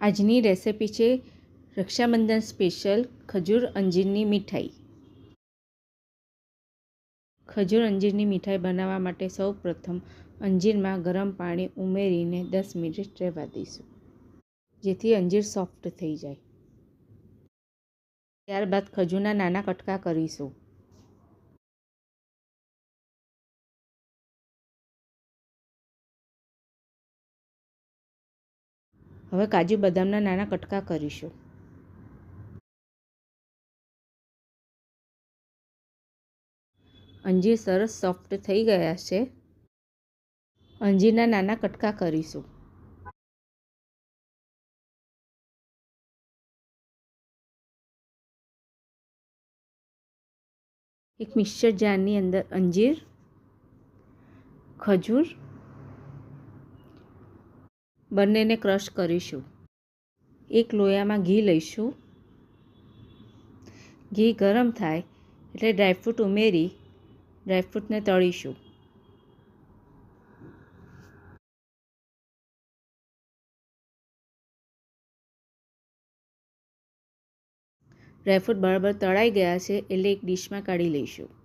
આજની રેસિપી છે રક્ષાબંધન સ્પેશિયલ ખજૂર અંજીરની મીઠાઈ. ખજૂર અંજીરની મીઠાઈ બનાવવા માટે સૌપ્રથમ અંજીરમાં ગરમ પાણી ઉમેરીને 10 મિનિટ રહેવા દઈશું, જેથી અંજીર સોફ્ટ થઈ જાય. ત્યારબાદ ખજૂરના નાના કટકા કરીશું. હવે કાજુ બદામના નાના કટકા કરીશું. અંજીર સરસ સોફ્ટ થઈ ગયા છે. અંજીરના નાના કટકા કરીશું. એક મિક્સર જારની અંદર અંજીર, ખજૂર બંનેને ક્રશ કરીશું. એક લોયામાં ઘી લઈશું. ઘી ગરમ થાય એટલે ડ્રાયફ્રૂટ ઉમેરી ડ્રાયફ્રૂટને તળીશું. ડ્રાયફ્રૂટ બરાબર તળાઈ ગયા છે એટલે એક ડીશમાં કાઢી લઈશું.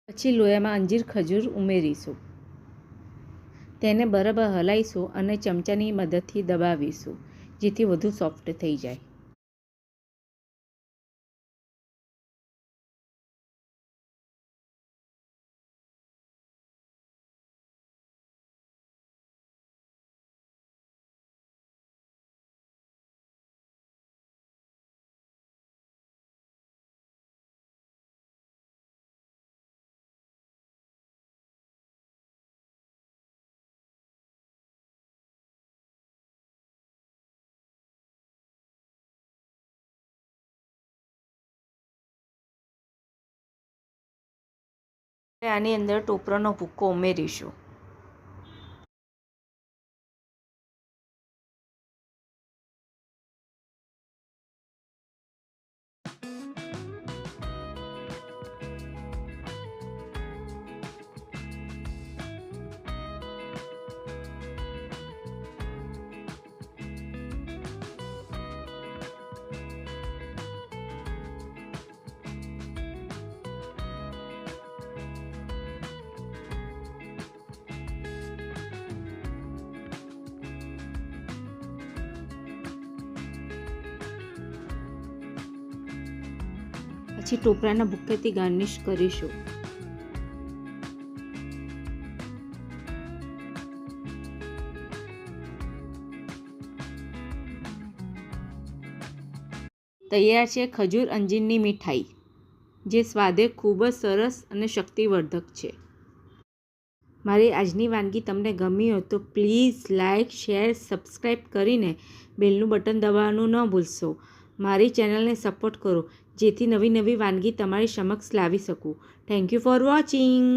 પછી લોયામાં અંજીર ખજૂર ઉમેરીશું. તેને બરાબર હલાવીશું અને ચમચાની મદદથી દબાવીશું, જેથી વધુ સોફ્ટ થઈ જાય. આની અંદર ટોપરાનો ભૂક્કો ઉમેરીશું. પછી ટોપરાના ભૂક્કાથી ગાર્નિશ કરીશું. તૈયાર છે ખજૂર અંજીરની મીઠાઈ, જે સ્વાદે ખૂબ જ સરસ અને શક્તિવર્ધક છે. મારી આજની વાનગી તમને ગમી હોય તો પ્લીઝ લાઇક, શેર, સબસ્ક્રાઈબ કરીને બેલનું બટન દબાવવાનું ન ભૂલશો. મારી ચેનલને સપોર્ટ કરો, જેથી નવી નવી વાનગી તમારી સમક્ષ લાવી શકું. Thank you for watching.